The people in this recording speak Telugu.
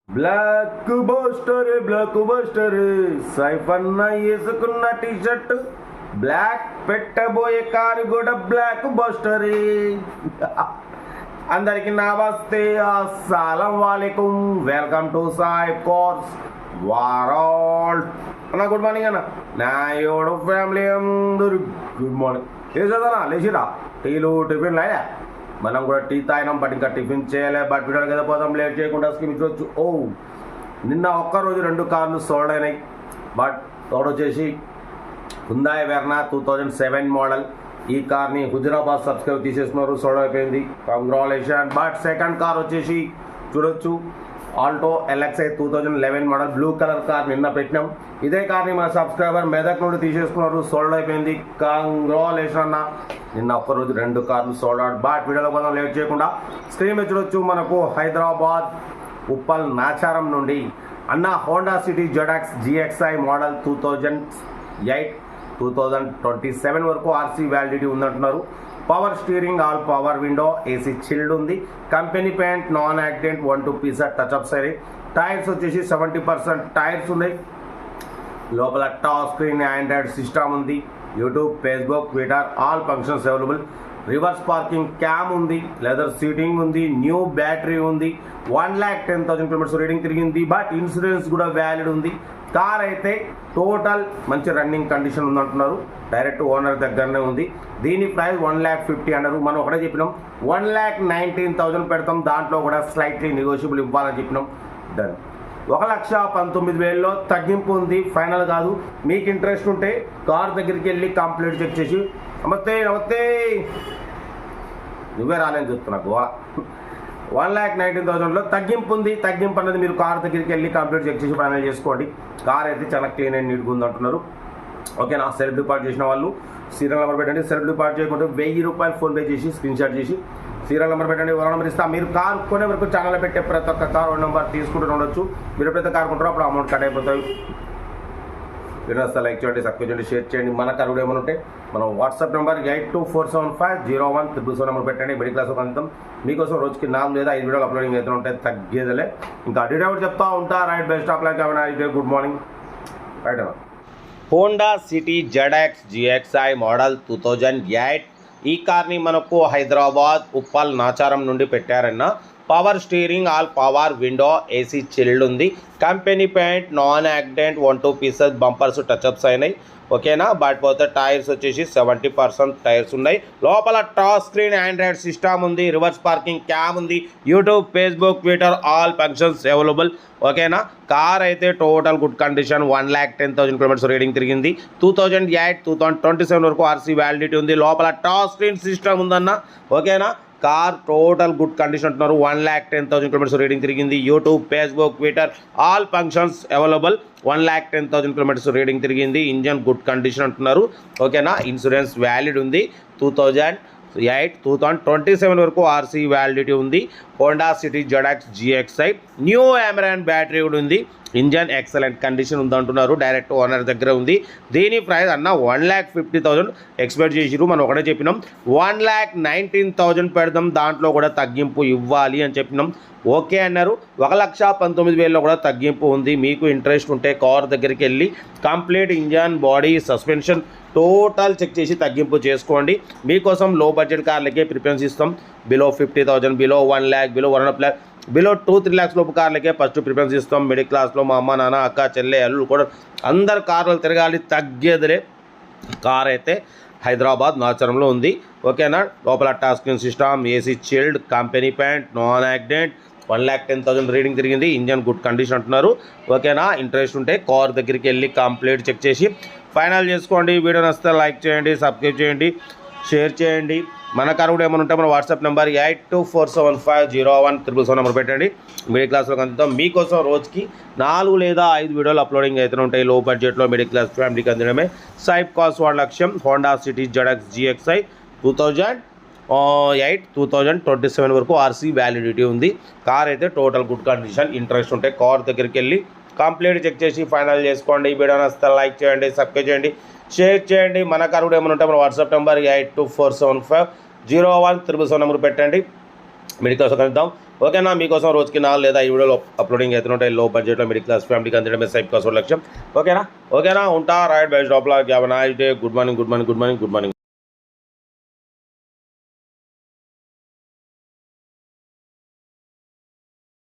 బ్లాక్ బస్టర్ సైఫ్ అన్న వేసుకున్న టీషర్ట్ బ్లాక్ పెట్టబోయే కారు కూడా బ్లాక్ బస్టర్. అందరికి నమస్తే, అస్సలం వాలేకుం, వెల్కమ్ టు సాయిబ్ కోర్స్ వరల్డ్. అన్న గుడ్ మార్నింగ్ అన్న. నా యోడు ఫ్యామిలీ అందరు గుడ్ మార్నింగ్. ఏం చదవనా లేచిరా, టీలు టిఫిన్ లాయా. మనం కూడా టీ తాగినాం, బట్ ఇంకా టిఫిన్ చేయలే. బట్ వీడియోకి కదా పోదాం, లేట్ చేయకుండా స్కిమ్ ఇచ్చవచ్చు. నిన్న ఒక్కరోజు 2 కార్లు సోల్డ్ అయినాయి. బట్ తోడొచ్చేసి హుందాయ్ వెర్నా 2007 మోడల్. ఈ కార్ని హుజరాబాద్ సబ్స్క్రైబ్ తీసేస్తున్నారు, సోల్డ్ అయిపోయింది, కంగ్రాచులేషన్. బట్ సెకండ్ కార్ వచ్చేసి చూడొచ్చు, Alto LXI 2011 model blue colour car నిన్న పెట్టినాం. ఇదే కార్ని మన సబ్స్క్రైబర్ మెదక్ నుండి తీసేసుకున్నారు, సోల్డ్ అయిపోయింది, కంగ్రాచులేషన్ అన్న. నిన్న ఒక్కరోజు 2 కార్లు సోల్డ్ అవుట్. బట్ వీడియోలో కోసం లేట్ చేయకుండా స్క్రీన్ మీద చూడొచ్చు, మనకు హైదరాబాద్ ఉప్పల్ నాచారం నుండి అన్న Honda City ZX GXI model 2008 2027 వరకు ఆర్సీ వ్యాలిడిటీ ఉందంటున్నారు. Power steering, all power window, AC chilled ఉంది, company paint, non accident, 1-2 piece touch ups అయినాయి. టైర్స్ వచ్చేసి 70% టైర్స్ ఉన్నాయి. లోపల టచ్ స్క్రీన్, ఆండ్రాయిడ్ సిస్టమ్ ఉంది, YouTube, Facebook, Twitter all functions available. Reverse parking cam ఉంది, లెదర్ సీటింగ్ ఉంది, న్యూ బ్యాటరీ ఉంది, 1,10,000 కిలోమీటర్స్ రీడింగ్ తిరిగింది. బట్ ఇన్సూరెన్స్ కూడా వ్యాలిడ్ ఉంది. కార్ అయితే టోటల్ మంచి రన్నింగ్ కండిషన్ ఉందంటున్నారు, డైరెక్ట్ ఓనర్ దగ్గరనే ఉంది. దీని ప్రైస్ 1,50,000 అన్నారు. మనం ఒకటే చెప్పినాం 1,19,000 పెడతాం, దాంట్లో కూడా స్లైట్లీ నెగోషియబుల్ ఇవ్వాలని చెప్పినాం. డన్. 1,19,000లో తగ్గింపు ఉంది, ఫైనల్ కాదు. మీకు ఇంట్రెస్ట్ ఉంటే కార్ దగ్గరికి వెళ్ళి కంప్లీట్ చెక్ చేసి, నమస్తే నువ్వే రాలేని చూస్తున్నా గోవా. 1,19,000లో తగ్గింపు ఉంది. తగ్గింపు అన్నది మీరు కార్ దగ్గరికి వెళ్ళి కంప్లీట్ చెక్ చేసి ఫైనల్ చేసుకోండి. కార్ అయితే చాలా క్లీన్ అండ్ నీట్గా ఉంది అంటున్నారు. ఓకేనా. సెల్ఫ్ డిపాజిట్ చేసిన వాళ్ళు సీరియల్ నెంబర్ పెట్టండి. సెల్ఫ్ డిపాజిట్ చేయకుంటే ₹1,000 ఫోన్పే చేసి స్క్రీన్ షాట్ చేసి సీరియల్ నెంబర్ పెట్టండి, ఓనర్ నెంబర్ ఇస్తా. మీరు కార్ కొనే వరకు ఛానల్లో పెట్టే ప్రతి ఒక్క కార్ ఓనర్ నెంబర్ తీసుకుంటూ ఉండొచ్చు. మీరు ఎప్పుడైతే కార్ కొంటారో అప్పుడు అమౌంట్ కట్ అయిపోతాయి. వీడియో వస్తే లైక్ చేయండి, సబ్స్క్రైబ్ చేయండి, షేర్ చేయండి. మన కార్ కూడా ఏమైనా ఉంటే మనం వాట్సాప్ నెంబర్ 82475017 నెంబర్ పెట్టండి. మిడిల్ క్లాస్ అంతం మీకోసం రోజుకి 4 లేదా 5 వీడియోలు అప్లోడింగ్ అయితే ఉంటాయి, తగ్గేదలే. ఇంకా డీటెయిల్ చెప్తా ఉంటా. Right, best of like, good morning. Right అన్న. Honda City ZX GXI model 2008. ఈ కార్ని మనకు హైదరాబాద్ ఉప్పల్ నాచారం నుండి పెట్టారన్న. Power steering, all power window, AC chilled ఉంది, company paint, non accident, 1-2 pieces bumpers touch ups అయినాయి. ఓకేనా. బట్ పోతే టైర్స్ వచ్చేసి 70% టైర్స్ ఉన్నాయి. లోపల టచ్ స్క్రీన్, ఆండ్రాయిడ్ సిస్టమ్ ఉంది, రివర్స్ పార్కింగ్ క్యామ్ ఉంది, YouTube, Facebook, Twitter all functions available. ఓకేనా. కార్ అయితే total good condition, 1,10,000 kilometres reading తిరిగింది. 2008 2027 వరకు ఆర్సీ వ్యాలిడిటీ ఉంది. లోపల టచ్ స్క్రీన్ సిస్టమ్ ఉందన్న. ఓకేనా. కార్ టోటల్ గుడ్ కండిషన్ అంటున్నారు, 1,10,000 కిలోమీటర్స్ రీడింగ్ తిరిగింది. YouTube, Facebook, Twitter all functions available. 1,10,000 kilometres reading తిరిగింది. ఇంజన్ గుడ్ కండిషన్ అంటున్నారు. ఓకేనా. ఇన్సూరెన్స్ వ్యాలిడ్ ఉంది. 2008 2027 వరకు ఆర్సీ వ్యాలిడిటీ ఉంది. Honda City ZX GXI new Amaron battery కూడా ఉంది. ఇంజన్ ఎక్సలెంట్ కండిషన్ ఉందంటున్నారు, డైరెక్ట్ ఓనర్ దగ్గర ఉంది. దీని ప్రైస్ అన్న 1,50,000 ఎక్స్పెక్ట్ చేసిరు. మనం ఒకటే చెప్పినాం 1,19,000 పెడదాం, దాంట్లో కూడా తగ్గింపు ఇవ్వాలి అని చెప్పినాం. ఓకే అన్నారు. 1,19,000లో కూడా తగ్గింపు ఉంది. మీకు ఇంట్రెస్ట్ ఉంటే కార్ దగ్గరికి వెళ్ళి complete engine, body, suspension total check చేసి తగ్గింపు చేసుకోండి. మీకోసం లో బడ్జెట్ కార్లకే ప్రిఫరెన్స్ ఇస్తాం. Below 50,000, below 1 lakh, below 1.5 lakh, below 2-3 lakhs లోపు కార్లకే ఫస్ట్ ప్రిఫరెన్స్ ఇస్తాం. మిడిల్ క్లాస్లో మా అమ్మ, నాన్న, అక్క, చెల్లె, అల్లుడు కూడా అందరు కార్లు తిరగాలి, తగ్గేదిలే. కార్ అయితే హైదరాబాద్ నాచారంలో ఉంది. ఓకేనా. లోపల touch screen system, AC chilled, company paint, non accident, 1,10,000 reading తిరిగింది. ఇంజన్ గుడ్ కండిషన్ అంటున్నారు. ఓకేనా. ఇంట్రెస్ట్ ఉంటే కార్ దగ్గరికి వెళ్ళి కంప్లీట్ చెక్ చేసి ఫైనల్ చేసుకోండి. వీడియో నచ్చితే లైక్ చేయండి, సబ్స్క్రైబ్ చేయండి, షేర్ చేయండి. మన కార్ కూడా ఏమైనా ఉంటే మన వాట్సాప్ నెంబర్ 82475017 నెంబర్ పెట్టండి. మిడిల్ క్లాస్లో అందుతాం. మీకోసం రోజుకి 4 లేదా 5 వీడియోలు అప్లోడింగ్ అయితే ఉంటాయి. లో బడ్జెట్లో మిడిల్ క్లాస్ ఫ్యామిలీకి అందడమే సాయిబ్ కాస్ వాళ్ళ లక్ష్యం. హోండా సిటీ జెడ్ఎక్స్ జిఎక్స్ఐ 2008 2027 వరకు ఆర్సీ వ్యాలిడిటీ ఉంది. కార్ అయితే టోటల్ గుడ్ కండిషన్. ఇంట్రెస్ట్ ఉంటే కార్ దగ్గరికి వెళ్ళి కంప్లీట్ చెక్ చేసి ఫైనల్ చేసుకోండి. వీడియో నచ్చితే లైక్ చేయండి, సబ్స్క్రైబ్ చేయండి, షేర్ చేయండి. మన కార్ కూడా ఏమైనా ఉంటే మన వాట్సాప్ నెంబర్ 82475017 నెంబర్ పెట్టండి. మిడిల్ క్లాస్ కలుద్దాం. ఓకేనా, మీకోసం రోజుకి 4 లేదా 5 వీడియోలు అప్లోడింగ్ అవుతుంటాయి. లో బడ్జెట్లో మిడిల్ క్లాస్ ఫ్యామిలీకి అందడం సైప్ కోసం లక్ష్యం. ఓకేనా ఉంటా. Right by stop law. Good morning.